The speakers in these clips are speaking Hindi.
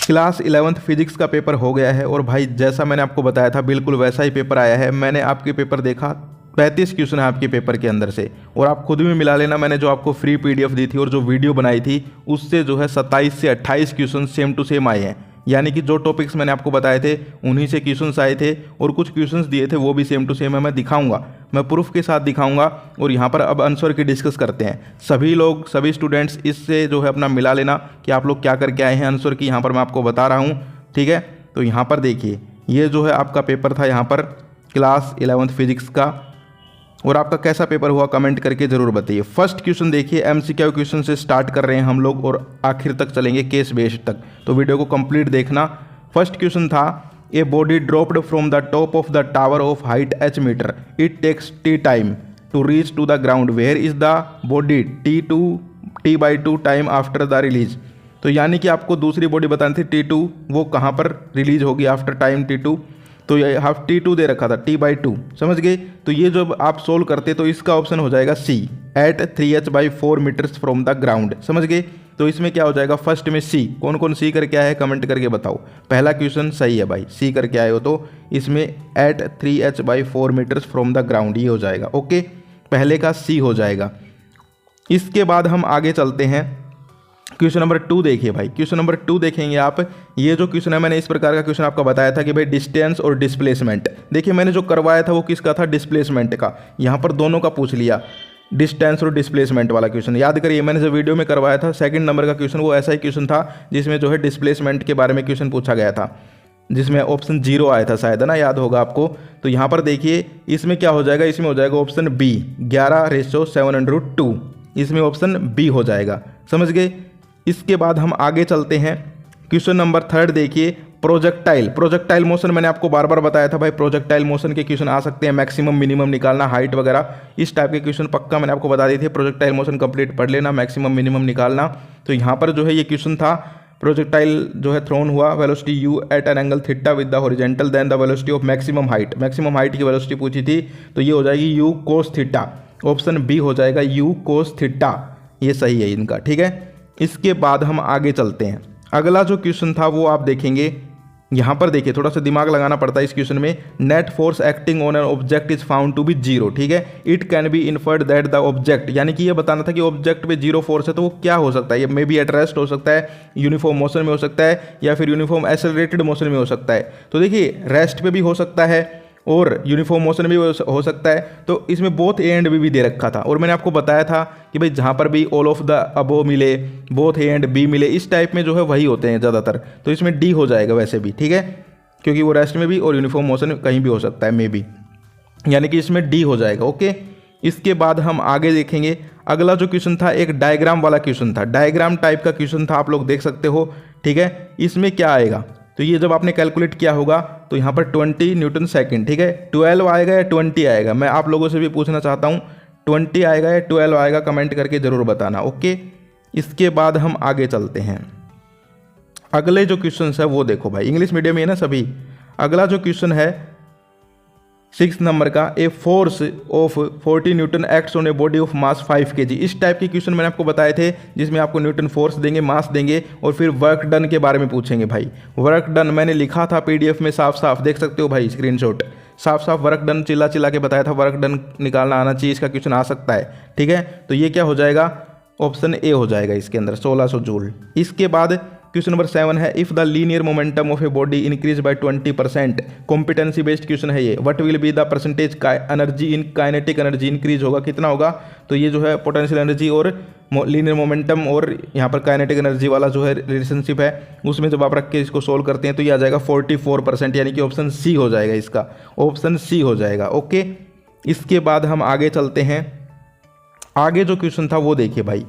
क्लास 11th फिजिक्स का पेपर हो गया है और भाई जैसा मैंने आपको बताया था बिल्कुल वैसा ही पेपर आया है। मैंने आपके पेपर देखा, 35 क्वेश्चन है आपके पेपर के अंदर से, और आप खुद भी मिला लेना, मैंने जो आपको फ्री पीडीएफ दी थी और जो वीडियो बनाई थी उससे जो है 27 से 28 क्वेश्चन सेम टू सेम आए हैं। यानी कि जो टॉपिक्स मैंने आपको बताए थे उन्हीं से क्वेश्चंस आए थे और कुछ क्वेश्चंस दिए थे वो भी सेम टू सेम है। मैं दिखाऊंगा, मैं प्रूफ के साथ दिखाऊंगा। और यहाँ पर अब आंसर की डिस्कस करते हैं। सभी लोग, सभी स्टूडेंट्स इससे जो है अपना मिला लेना कि आप लोग क्या करके आए हैं आंसर की। यहाँ पर मैं आपको बता रहा हूँ, ठीक है। तो यहाँ पर देखिए, ये जो है आपका पेपर था यहाँ पर क्लास 11th फिजिक्स का, और आपका कैसा पेपर हुआ कमेंट करके ज़रूर बताइए। फर्स्ट क्वेश्चन देखिए, एमसीक्यू क्वेश्चन से स्टार्ट कर रहे हैं हम लोग और आखिर तक चलेंगे केस बेस्ड तक, तो वीडियो को कंप्लीट देखना। फर्स्ट क्वेश्चन था, a body dropped from the top of the tower of height h metre, it takes t time to reach to the ground, where is the body t/2 time after the release. तो यानी कि आपको दूसरी बॉडी बतानी थी t2, वो कहाँ पर रिलीज होगी आफ्टर टाइम t2। तो ये हाफ t2 दे रखा था, t/2, समझ गए। तो ये जब आप सोल्व करते तो इसका ऑप्शन हो जाएगा C, at 3h/4 metres from the ground, समझ गए। तो इसमें क्या हो जाएगा, फर्स्ट में C, कौन कौन C करके आया है कमेंट करके बताओ। पहला क्वेश्चन सही है भाई, C करके आए हो तो इसमें at 3h/4 metres from the ground ये हो जाएगा, ओके। पहले का C हो जाएगा। इसके बाद हम आगे चलते हैं, क्वेश्चन नंबर 2 देखिए भाई। क्वेश्चन नंबर 2 देखेंगे आप, ये जो क्वेश्चन है मैंने इस प्रकार का क्वेश्चन आपको बताया था कि भाई डिस्टेंस और डिस्प्लेसमेंट। देखिए मैंने जो करवाया था वो किसका था, डिस्प्लेसमेंट का। यहाँ पर दोनों का पूछ लिया, डिस्टेंस और डिस्प्लेसमेंट वाला क्वेश्चन याद करिए। मैंने जो वीडियो में करवाया था सेकंड नंबर का क्वेश्चन, वो ऐसा ही क्वेश्चन था जिसमें जो है डिस्प्लेसमेंट के बारे में क्वेश्चन पूछा गया था, जिसमें ऑप्शन 0 आया था शायद, है ना, याद होगा आपको। तो यहाँ पर देखिए इसमें क्या हो जाएगा, इसमें हो जाएगा ऑप्शन B, 11:7/2, इसमें ऑप्शन B हो जाएगा, समझ गए। इसके बाद हम आगे चलते हैं, क्वेश्चन नंबर 3 देखिए, प्रोजेक्टाइल मोशन। मैंने आपको बार बार बताया था भाई प्रोजेक्टाइल मोशन के क्वेश्चन आ सकते हैं, मैक्सिमम मिनिमम निकालना, हाइट वगैरह, इस टाइप के क्वेश्चन पक्का मैंने आपको बता दिए थे। प्रोजेक्टाइल मोशन कंप्लीट पढ़ लेना, मैक्सिमम मिनिमम निकालना। तो यहाँ पर जो है ये क्वेश्चन था, प्रोजेक्टाइल जो है थ्रोन हुआ, velocity u at an angle theta with the horizontal, then the velocity of maximum height की वेलोसिटी पूछी थी, तो ये हो जाएगी u cos theta, option B हो जाएगा u cos थीटा, ये सही है इनका, ठीक है। इसके बाद हम आगे चलते हैं, अगला जो क्वेश्चन था वो आप देखेंगे। यहाँ पर देखिए थोड़ा सा दिमाग लगाना पड़ता है इस क्वेश्चन में। Net force acting on an object is found to be 0, ठीक है। It can be inferred that the object, यानी कि ये बताना था कि ऑब्जेक्ट पे 0 फोर्स है तो वो क्या हो सकता है। ये मे बी एट रेस्ट हो सकता है, यूनिफॉर्म मोशन में हो सकता है, या फिर यूनिफॉर्म एक्सेलरेटेड मोशन में हो सकता है। तो देखिए रेस्ट पे भी हो सकता है और यूनिफॉर्म मोशन भी हो सकता है। तो इसमें बोथ ए एंड बी भी दे रखा था, और मैंने आपको बताया था कि भाई जहाँ पर भी ऑल ऑफ द अबो मिले, बोथ ए एंड बी मिले, इस टाइप में जो है वही होते हैं ज़्यादातर। तो इसमें डी हो जाएगा वैसे भी, ठीक है, क्योंकि वो रेस्ट में भी और यूनिफॉर्म मोशन कहीं भी हो सकता है मे बी, यानी कि इसमें डी हो जाएगा, ओके। इसके बाद हम आगे देखेंगे, अगला जो क्वेश्चन था एक डायग्राम वाला क्वेश्चन था, डायग्राम टाइप का क्वेश्चन था, आप लोग देख सकते हो, ठीक है। इसमें क्या आएगा, तो ये जब आपने कैलकुलेट किया होगा तो यहाँ पर 20 न्यूटन सेकंड, ठीक है। 12 आएगा या 20 आएगा, मैं आप लोगों से भी पूछना चाहता हूँ 20 आएगा या 12 आएगा, कमेंट करके ज़रूर बताना, ओके। इसके बाद हम आगे चलते हैं, अगले जो क्वेश्चन है वो देखो भाई, इंग्लिश मीडियम में है ना सभी। अगला जो क्वेश्चन है 6 नंबर का, a force of 40 Newton acts on a body of mass 5 kg। इस टाइप के क्वेश्चन मैंने आपको बताए थे, जिसमें आपको न्यूटन फोर्स देंगे, मास देंगे, और फिर वर्क डन के बारे में पूछेंगे भाई। वर्क डन मैंने लिखा था पीडीएफ में, साफ साफ देख सकते हो भाई स्क्रीनशॉट, साफ साफ वर्क डन चिल्ला के बताया था, वर्क डन निकालना आना चाहिए, इसका क्वेश्चन आ सकता है, ठीक है। तो ये क्या हो जाएगा, ऑप्शन ए हो जाएगा इसके अंदर, 1600 जूल। इसके बाद क्वेश्चन नंबर 7 है, if the linear momentum of a body increase by 20%, competency based question है ये, what will be the percentage energy in kinetic energy increase होगा, कितना होगा। तो ये जो है पोटेंशियल एनर्जी और लीनियर मोमेंटम और यहाँ पर काइनेटिक एनर्जी वाला जो है रिलेशनशिप है, उसमें जब आप रख के इसको सोल्व करते हैं तो ये आ जाएगा 44%, यानी कि ऑप्शन सी हो जाएगा इसका, ऑप्शन सी हो जाएगा, ओके। इसके बाद हम आगे चलते हैं, आगे जो क्वेश्चन था वो देखिए भाई,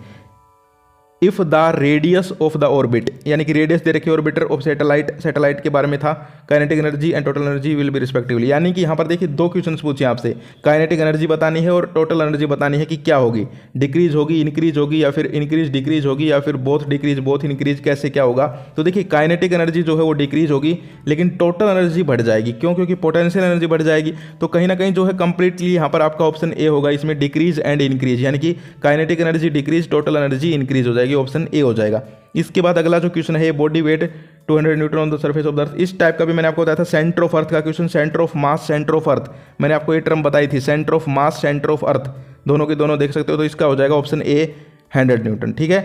if the radius of the orbit, यानी कि रेडियस दे रखी ऑर्बिटर ऑफ सैटेलाइट के बारे में था, kinetic energy and total energy will be respectively. यानी कि यहाँ पर देखिए दो क्वेश्चंस पूछे आपसे, काइनेटिक एनर्जी बतानी है और टोटल एनर्जी बतानी है कि क्या होगी, डिक्रीज होगी, इंक्रीज होगी, या फिर इंक्रीज डिक्रीज होगी, या फिर बोथ डिक्रीज बोथ इंक्रीज, कैसे क्या होगा। तो देखिए काइनेटिक एनर्जी जो है वो डिक्रीज होगी, लेकिन टोटल एनर्जी बढ़ जाएगी, क्यों, क्योंकि पोटेंशियल एनर्जी बढ़ जाएगी। तो कहीं ना कहीं जो है कंप्लीटली यहाँ पर आपका ऑप्शन ए होगा, इसमें डिक्रीज एंड इंक्रीज, यानी कि kinetic energy decrease, total energy increase हो जाएगी, ये ऑप्शन ए हो जाएगा। इसके बाद अगला जो क्वेश्चन है, body weight 200 Newton on the surface of the earth. इस टाइप का भी मैंने आपको बताया था सेंटर ऑफ अर्थ का question, centre of mass, centre of earth, मैंने आपको ये टर्म बताई थी, centre of mass, centre of earth, दोनों के दोनों देख सकते हो। तो इसका हो जाएगा ऑप्शन ए 100 न्यूटन, ठीक है।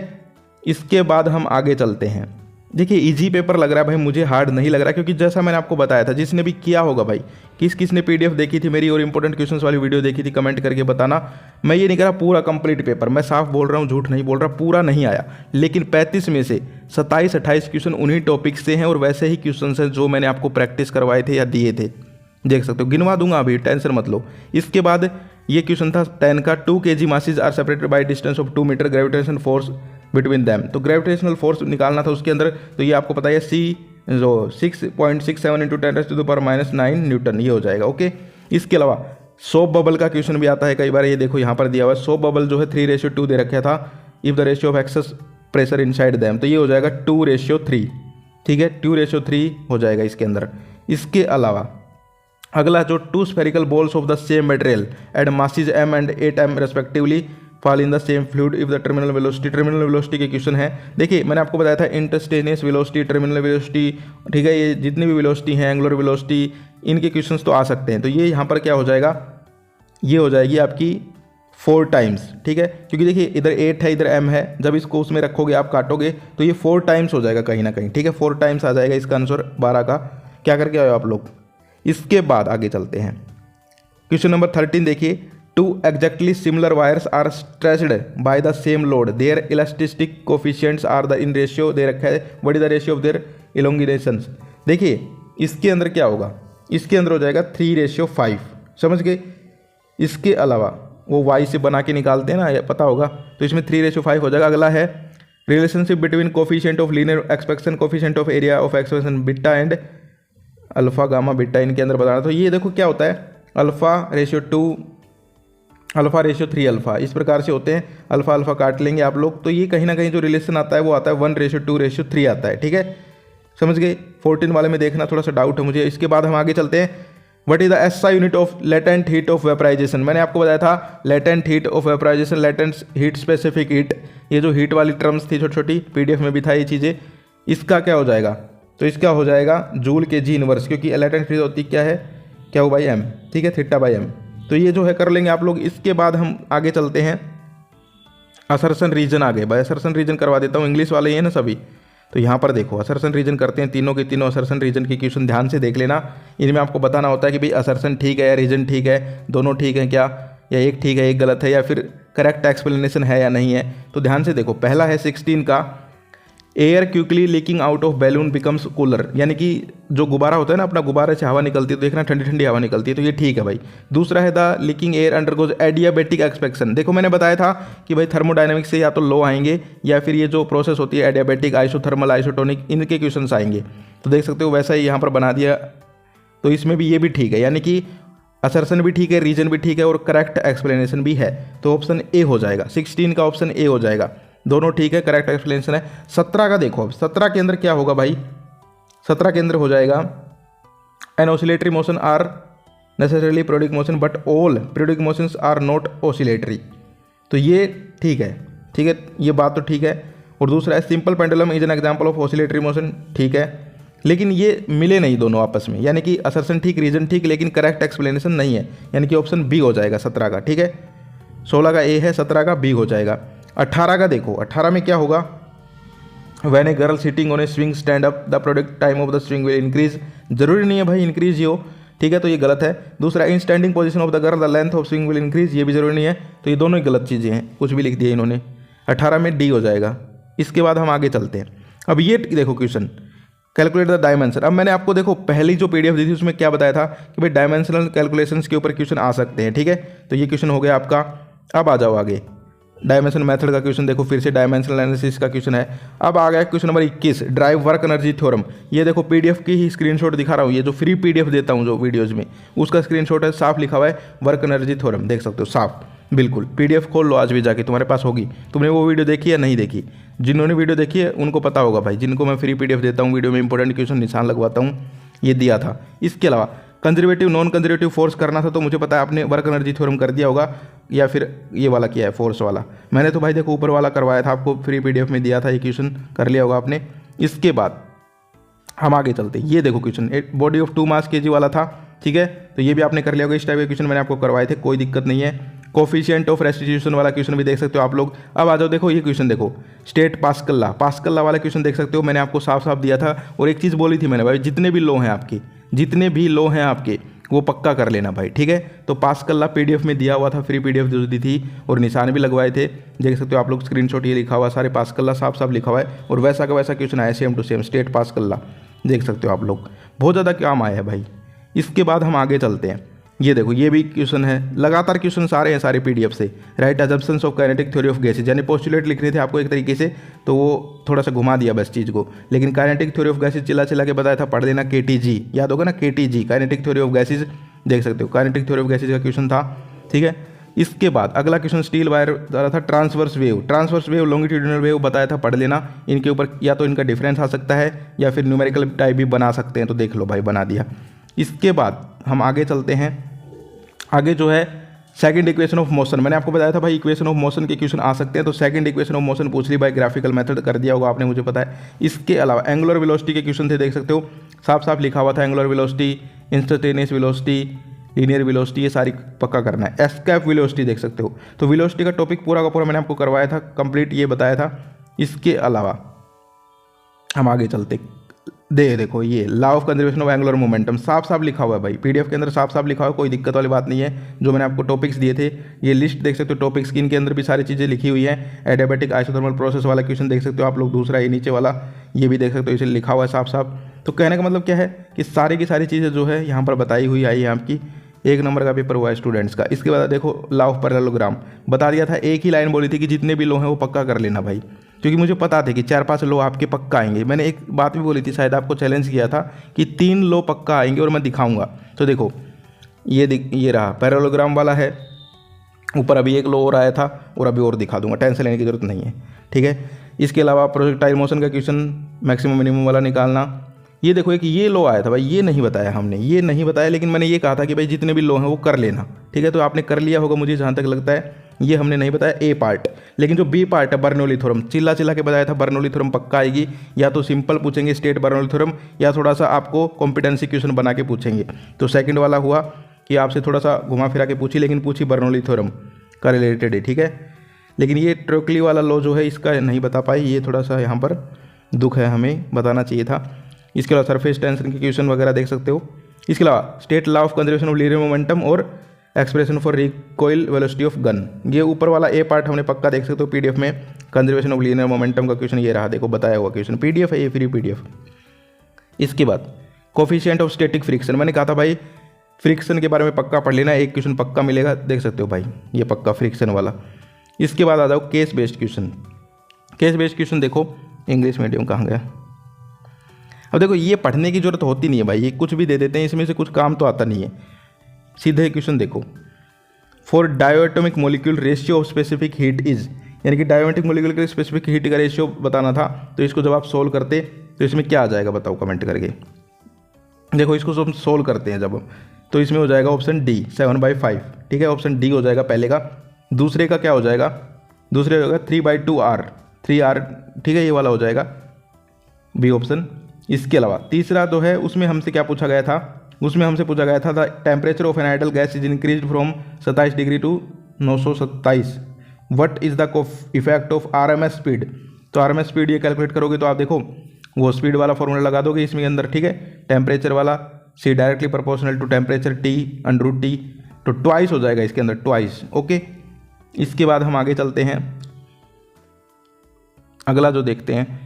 इसके बाद हम आगे चलते हैं। देखिए इजी पेपर लग रहा है भाई, मुझे हार्ड नहीं लग रहा, क्योंकि जैसा मैंने आपको बताया था, जिसने भी किया होगा भाई, किसने पीडीएफ देखी थी मेरी और इंपॉर्टेंट क्वेश्चंस वाली वीडियो देखी थी, कमेंट करके बताना। मैं ये नहीं कह रहा पूरा कंप्लीट पेपर, मैं साफ बोल रहा हूँ, झूठ नहीं बोल रहा, पूरा नहीं आया, लेकिन 35 में से 27-28 क्वेश्चन उन्हीं टॉपिक से हैं और वैसे ही क्वेश्चन हैं जो मैंने आपको प्रैक्टिस करवाए थे या दिए थे, देख सकते हो। गिनवा दूंगा अभी, टेंशन मत लो। इसके बाद ये क्वेश्चन था 10 का, 2 kg masses are separated by distance of 2 metre, gravitation force between them. तो ग्रेविटेशनल फोर्स निकालना था उसके अंदर, तो ये आपको पता है सी जो 6.67 × 10⁻⁹ न्यूटन, ये हो जाएगा, ओके। इसके अलावा सोप बबल का क्वेश्चन भी आता है कई बार, ये देखो यहाँ पर दिया हुआ है, सोप बबल जो है 3:2 दे रखा था, if the ratio of excess pressure inside them, तो ये हो जाएगा 2:3, ठीक है, 2:3 हो जाएगा इसके अंदर। इसके अलावा अगला जो 2 spherical balls of the same material at masses m and 8m respectively fall in the same fluid if the terminal velocity के क्वेश्चन है। देखिए मैंने आपको बताया था इंस्टेंटेनियस वेलोसिटी, टर्मिनल वेलोसिटी, ठीक है, ये जितनी भी वेलोसिटी हैं, एंगुलर वेलोसिटी, इनके क्वेश्चंस तो आ सकते हैं। तो ये यहाँ पर क्या हो जाएगा, ये हो जाएगी आपकी 4 टाइम्स, ठीक है, क्योंकि देखिए इधर 8 है, इधर m है, जब इसको उसमें रखोगे आप काटोगे तो ये 4 टाइम्स हो जाएगा कहीं ना कहीं, ठीक है, 4 टाइम्स आ जाएगा इसका आंसर 12 का। क्या करके आए आप लोग। इसके बाद आगे चलते हैं, क्वेश्चन नंबर 13 देखिए, 2 exactly similar wires are stretched by the same load, their elastic coefficients are the in ratio दे रखा है, what is the ratio of their elongations। देखिए इसके अंदर क्या होगा, इसके अंदर हो जाएगा 3:5, समझ गए। इसके अलावा वो y से बना के निकालते हैं ना, ये पता होगा, तो इसमें 3:5 हो जाएगा। अगला है relationship between coefficient of linear expansion, coefficient of area of expansion beta and alpha gamma beta, इनके अंदर बताना। तो ये देखो क्या होता है, α/2, α/3 अल्फा, इस प्रकार से होते हैं, अल्फा अल्फा काट लेंगे आप लोग। तो ये कहीं ना कहीं जो रिलेशन आता है वो आता है 1:2:3 आता है, ठीक है, समझ गए। 14 वाले में देखना थोड़ा सा डाउट है मुझे। इसके बाद हम आगे चलते हैं, what is the SI unit of latent heat of vaporization. मैंने आपको बताया था latent heat of vaporization, latent heat, specific heat, ये जो हीट वाली टर्म्स थी छोटी छोटी, पीडीएफ में भी था ये चीज़ें, इसका क्या हो जाएगा, तो इसका हो जाएगा जूल के जी इनवर्स, क्योंकि लेटेंट हीट होती क्या है, क्या हो भाई m, ठीक है, θ/m। तो ये जो है कर लेंगे आप लोग। इसके बाद हम आगे चलते हैं, असर्शन रीजन आ गए भाई, असर्शन रीजन करवा देता हूँ, इंग्लिश वाले ये ना सभी। तो यहाँ पर देखो असर्शन रीजन करते हैं, तीनों के तीनों असर्शन रीजन की क्वेश्चन ध्यान से देख लेना। इनमें आपको बताना होता है कि भाई असर्शन ठीक है या रीजन ठीक है, दोनों ठीक है क्या, या एक ठीक है एक गलत है, या फिर करेक्ट एक्सप्लेनेशन है या नहीं है। तो ध्यान से देखो, पहला है 16 का, air quickly leaking out of balloon becomes cooler, यानी कि जो गुब्बारा होता है ना अपना, गुब्बारे से हवा निकलती है, तो देखना ठंडी ठंडी हवा निकलती है, तो ये ठीक है भाई। दूसरा है the leaking air undergoes adiabatic expectation. देखो मैंने बताया था कि भाई थर्मोडायनेमिक्स से या तो लो आएंगे या फिर ये जो प्रोसेस होती है एडियाबेटिक, आइसोथर्मल, आइसोटोनिक, इनके क्वेश्चन आएंगे। तो देख सकते हो वैसा ही यहाँ पर बना दिया, तो इसमें भी ये भी ठीक है, यानी कि असर्शन भी ठीक है, रीजन भी ठीक है और करेक्ट एक्सप्लेनेशन भी है। तो ऑप्शन ए हो जाएगा, 16 का ऑप्शन ए हो जाएगा, दोनों ठीक है, करेक्ट एक्सप्लेनेशन है। 17 का देखो, अब 17 के अंदर क्या होगा भाई, 17 के अंदर हो जाएगा an oscillatory motion are necessarily periodic motion but all periodic motions are not oscillatory. तो ये ठीक है, ठीक है, ये बात तो ठीक है। और दूसरा है simple pendulum is an example of oscillatory motion, ठीक है, लेकिन ये मिले नहीं दोनों आपस में, यानी कि असर्शन ठीक, रीजन ठीक, लेकिन करेक्ट एक्सप्लेनेशन नहीं है, यानी कि ऑप्शन बी हो जाएगा 17 का, ठीक है। 16 का ए है, 17 का बी हो जाएगा। 18 का देखो, 18 में क्या होगा, when a girl sitting on A swing stand up the product time of the swing will increase. जरूरी नहीं है भाई इंक्रीज ही हो, ठीक है, तो ये गलत है। दूसरा इन standing position of the girl the length of swing will increase, ये भी जरूरी नहीं है, तो ये दोनों ही गलत चीज़ें हैं, कुछ भी लिख दिया इन्होंने। 18 में डी हो जाएगा। इसके बाद हम आगे चलते हैं, अब ये देखो क्वेश्चन, कैलकुलेट द डायमेंशन। अब मैंने आपको देखो पहली जो पीडीएफ दी थी उसमें क्या बताया था कि भाई डायमेंशनल कैलकुलेशंस के ऊपर क्वेश्चन आ सकते हैं, ठीक है, तो ये क्वेश्चन हो गया आपका। अब आ जाओ आगे, डायमेंशन मेथड का क्वेश्चन देखो, फिर से डायमेंशनल एनालिसिस का क्वेश्चन है। अब आ गया question number 21, drive work energy theorem. ये देखो पीडीएफ की ही स्क्रीनशॉट दिखा रहा हूँ, ये जो फ्री पीडीएफ देता हूँ जो वीडियोज़ में, उसका स्क्रीनशॉट है, साफ लिखा हुआ है वर्क एनर्जी थ्योरम, देख सकते हो साफ, बिल्कुल। पीडीएफ खोल लो आज भी जाके, तुम्हारे पास होगी। तुमने वो वीडियो देखी या नहीं देखी? जिन्होंने वीडियो देखी है उनको पता होगा भाई, जिनको मैं फ्री पीडीएफ देता हूँ, वीडियो में इंपॉर्टेंट क्वेश्चन निशान लगवाता हूँ, ये दिया था। इसके अलावा कंजर्वेटिव नॉन कंजर्वेटिव फोर्स करना था तो मुझे पता है आपने वर्क एनर्जी थ्योरम कर दिया होगा, या फिर ये वाला किया है फोर्स वाला। मैंने तो भाई देखो ऊपर वाला करवाया था, आपको फ्री पीडीएफ में दिया था, ये क्वेश्चन कर लिया होगा आपने। इसके बाद हम आगे चलते हैं। ये देखो question body of 2 mass KG वाला था, ठीक है, तो ये भी आपने कर लिया होगा। इस टाइप के क्वेश्चन मैंने आपको करवाए थे, कोई दिक्कत नहीं है। कोफिशिएंट ऑफ रेस्टिट्यूशन वाला क्वेश्चन भी देख सकते हो आप लोग। अब आ जाओ, देखो ये क्वेश्चन देखो, स्टेट पास्कल लॉ वाला क्वेश्चन देख सकते हो। मैंने आपको साफ साफ दिया था, और एक चीज़ बोली थी मैंने भाई, जितने भी लॉ हैं आपके, जितने भी लॉ हैं आपके, वो पक्का कर लेना भाई, ठीक है। तो पास्कल लॉ पीडीएफ में दिया हुआ था, फ्री पीडीएफ जो दी थी, और निशान भी लगवाए थे, देख सकते हो आप लोग। स्क्रीनशॉट ये लिखा हुआ, सारे पास्कल लॉ साफ साफ लिखा हुआ है, और वैसा का वैसा क्वेश्चन आया same to same, state Pascal law देख सकते हो आप लोग। बहुत ज़्यादा काम आया है भाई। इसके बाद हम आगे चलते हैं। ये देखो ये भी क्वेश्चन है, लगातार क्वेश्चन सारे हैं सारे पीडीएफ से। Right assumptions of kinetic theory of gases, यानी पोस्टुलेट लिख रहे थे आपको एक तरीके से, तो वो थोड़ा सा घुमा दिया बस चीज़ को। लेकिन काइनेटिक थ्योरी ऑफ गैसेज चिल्ला चिल्ला के बताया था, पढ़ लेना KTG, याद होगा ना KTG, kinetic theory of gases देख सकते हो, काइनेटिक थ्योरी ऑफ गैसेज का क्वेश्चन था, ठीक है। इसके बाद अगला क्वेश्चन स्टील वायर द्वारा था, ट्रांसवर्स वेव लॉन्गिट्यूडिनल वेव बताया था, पढ़ लेना। इनके ऊपर या तो इनका डिफरेंस आ सकता है, या फिर न्यूमेरिकल टाइप भी बना सकते हैं, तो देख लो भाई बना दिया। इसके बाद हम आगे चलते हैं। आगे जो है सेकंड इक्वेशन ऑफ मोशन, मैंने आपको बताया था भाई इक्वेशन ऑफ मोशन के क्वेश्चन आ सकते हैं, तो सेकंड इक्वेशन ऑफ मोशन पूछ ली भाई, ग्राफिकल मेथड कर दिया होगा आपने, मुझे पता है। इसके अलावा एंगुलर वेलोसिटी के क्वेश्चन थे, देख सकते हो साफ साफ लिखा हुआ था, angular velocity, instantaneous velocity, linear velocity, ये सारी पक्का करना है। एस्केप वेलोसिटी देख सकते हो, तो वेलोसिटी का टॉपिक पूरा का पूरा मैंने आपको करवाया था कंप्लीट, ये बताया था। इसके अलावा हम आगे चलते, देखो ये law of conservation of angular momentum साफ साफ लिखा हुआ है भाई, पीडीएफ के अंदर साफ साफ लिखा हुआ है, कोई दिक्कत वाली बात नहीं है। जो मैंने आपको टॉपिक्स दिए थे, ये लिस्ट देख सकते हो टॉपिक्स की, इनके अंदर भी सारी चीज़ें लिखी हुई हैं। एडियाबैटिक आइसोथर्मल प्रोसेस वाला क्वेश्चन देख सकते हो आप लोग, दूसरा ये नीचे वाला ये भी देख सकते हो, इसे लिखा हुआ है साफ साफ। तो कहने का मतलब क्या है कि सारी की सारी चीज़ें जो है यहाँ पर बताई हुई आई है आपकी। 1 नंबर का पेपर हुआ है स्टूडेंट्स का। इसके बाद देखो लॉ ऑफ पैरेललोग्राम बता दिया था, एक ही लाइन बोली थी कि जितने भी लॉ हैं वो पक्का कर लेना भाई, क्योंकि मुझे पता था कि 4-5 लॉ आपके पक्का आएंगे। मैंने एक बात भी बोली थी, शायद आपको चैलेंज किया था कि 3 लॉ पक्का आएंगे और मैं दिखाऊंगा। तो देखो ये रहा पैरेललोग्राम वाला है, ऊपर अभी एक लॉ और आया था, और अभी और दिखा दूंगा, टेंशन लेने की जरूरत नहीं है, ठीक है। इसके अलावा प्रोजेक्टाइल मोशन का क्वेश्चन मैक्सिमम मिनिमम वाला निकालना। ये देखो एक ये लॉ आया था भाई, ये नहीं बताया हमने, ये नहीं बताया, लेकिन मैंने ये कहा था कि भाई जितने भी लॉ हैं वो कर लेना, ठीक है। तो आपने कर लिया होगा मुझे जहाँ तक लगता है, ये हमने नहीं बताया ए पार्ट। लेकिन जो बी पार्ट है बर्नौली थ्योरम, चिल्ला चिल्ला के बताया था बर्नौली थ्योरम पक्का आएगी, या तो सिंपल पूछेंगे स्टेट बर्नौली थ्योरम, या थोड़ा सा आपको कॉम्पिटेंसी क्वेश्चन बना के पूछेंगे। तो सेकंड वाला हुआ कि आपसे थोड़ा सा घुमा फिरा के पूछी, लेकिन पूछी बर्नौली थ्योरम का रिलेटेड है, ठीक है। लेकिन ये ट्रोकली वाला लॉ जो है इसका नहीं बता पाई, ये थोड़ा सा यहाँ पर दुख है, हमें बताना चाहिए था। इसके अलावा सरफेस टेंशन के क्वेश्चन वगैरह देख सकते हो। इसके अलावा state law of conservation of linear momentum और expression for recoil velocity of gun, ये ऊपर वाला ए पार्ट हमने पक्का देख सकते हो पीडीएफ में। कंजर्वेशन ऑफ लीनियर मोमेंटम का क्वेश्चन ये रहा, देखो बताया हुआ क्वेश्चन, पीडीएफ है ये, फ्री पीडीएफ। इसके बाद कोफिशिएंट ऑफ स्टैटिक फ्रिक्शन, मैंने कहा था भाई फ्रिक्शन के बारे में पक्का पढ़ लेना, एक क्वेश्चन पक्का मिलेगा, देख सकते हो भाई ये पक्का फ्रिक्शन वाला। इसके बाद आ जाओ case based question. Case based question देखो इंग्लिश मीडियम कहाँ गया। अब देखो ये पढ़ने की जरूरत होती नहीं है भाई, ये कुछ भी दे देते हैं, इसमें से कुछ काम तो आता नहीं है। सीधे क्वेश्चन देखो, for diatomic molecule ratio of specific heat is, यानी कि डायोएटॉमिक मॉलिक्यूल के स्पेसिफिक हीट का रेशियो बताना था। तो इसको जब आप सोल्व करते तो इसमें क्या आ जाएगा बताओ कमेंट करके। देखो इसको हम सोल्व करते हैं जब, तो इसमें हो जाएगा ऑप्शन डी 7/5, ठीक है, ऑप्शन डी हो जाएगा पहले का। दूसरे का क्या हो जाएगा, दूसरे होगा 3/2R, 3R, ठीक है, ये वाला हो जाएगा बी ऑप्शन। इसके अलावा तीसरा तो है, उसमें हमसे क्या पूछा गया था, उसमें हमसे पूछा गया था the temperature of an ideal gas is increase from 27 degree to 927, what is the effect of RMS speed. तो RMS स्पीड ये कैलकुलेट करोगे तो आप देखो वो स्पीड वाला फॉर्मूला लगा दोगे इसमें अंदर, ठीक है। टेम्परेचर वाला C directly proportional to temperature T √T, तो ट्वाइस हो जाएगा इसके अंदर, ट्वाइस, ओके। इसके बाद हम आगे चलते हैं, अगला जो देखते हैं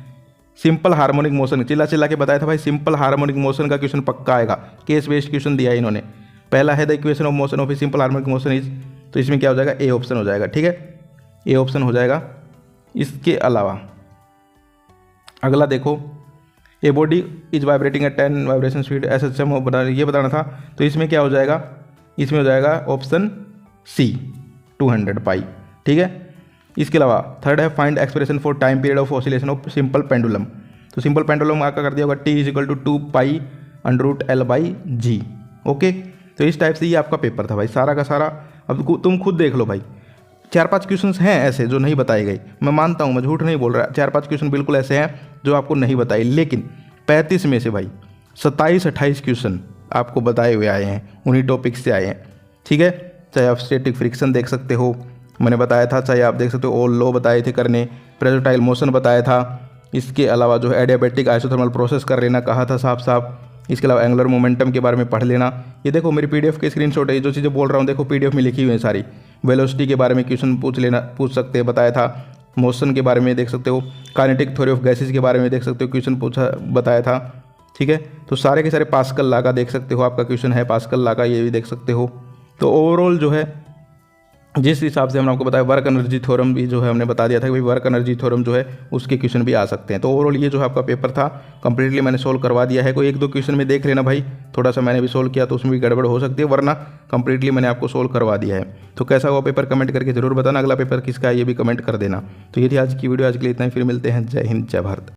सिंपल हार्मोनिक मोशन, चिल्ला चिल्ला के बताया था भाई सिंपल हार्मोनिक मोशन का क्वेश्चन पक्का आएगा। केस बेस्ड क्वेश्चन दिया है इन्होंने। पहला है the equation of motion of a simple harmonic motion is, तो इसमें क्या हो जाएगा, ए ऑप्शन हो जाएगा, ठीक है, ए ऑप्शन हो जाएगा। इसके अलावा अगला देखो, a body is vibrating eight 10 vibration speed SHM ये बताना था। तो इसमें क्या हो जाएगा, इसमें हो जाएगा ऑप्शन C 200 पाई, ठीक है। इसके अलावा थर्ड है find expression for time period of oscillation of simple pendulum. तो सिंपल पेंडुलम आपका कर दिया होगा T = 2 पाई √L/G, ओके, तो इस टाइप से ये आपका पेपर था भाई सारा का सारा। अब तुम खुद देख लो भाई, 4-5 क्वेश्चंस हैं ऐसे जो नहीं बताए गए, मैं मानता हूँ, मैं झूठ नहीं बोल रहा, 4-5 क्वेश्चन बिल्कुल ऐसे हैं जो आपको नहीं बताए, लेकिन 35 में से भाई 27-28 क्वेश्चन आपको बताए हुए आए हैं, उन्हीं टॉपिक से आए हैं। ठीक है, चाहे आप स्टैटिक फ्रिक्शन देख सकते हो, मैंने बताया था, चाहे आप देख सकते हो ऑल लॉ बताए थे करने, प्रोजेक्टाइल मोशन बताया था, इसके अलावा जो है एडियाबैटिक आइसोथर्मल प्रोसेस कर लेना कहा था साफ साफ, इसके अलावा एंगुलर मोमेंटम के बारे में पढ़ लेना। ये देखो मेरी पीडीएफ के स्क्रीनशॉट है, जो चीज़ें बोल रहा हूँ देखो पीडीएफ में लिखी हुई है सारी। वेलोसिटी के बारे में क्वेश्चन पूछ सकते हैं, बताया था। मोशन के बारे में देख सकते हो, काइनेटिक थ्योरी ऑफ गैसेज के बारे में देख सकते हो, क्वेश्चन पूछा बताया था। ठीक है, तो सारे के सारे पास्कल लॉ का देख सकते हो, आपका क्वेश्चन है पास्कल लॉ का, ये भी देख सकते हो। तो ओवरऑल जो है जिस हिसाब से हमने आपको बताया, वर्क एनर्जी थ्योरम भी जो है हमने बता दिया था कि भाई वर्क एनर्जी थ्योरम जो है उसके क्वेश्चन भी आ सकते हैं। तो ओवरऑल ये जो है आपका पेपर था कंप्लीटली मैंने सोल्व करवा दिया है। कोई 1-2 क्वेश्चन में देख लेना भाई, थोड़ा सा मैंने भी सोल्व किया तो उसमें भी गड़बड़ हो सकती है, वरना कंप्लीटली मैंने आपको सोल्व करवा दिया है। तो कैसा हुआ पेपर कमेंट करके जरूर बताना, अगला पेपर किसका है ये भी कमेंट कर देना। तो ये थी आज की वीडियो, आज के लिए इतना ही, फिर मिलते हैं। जय हिंद, जय भारत।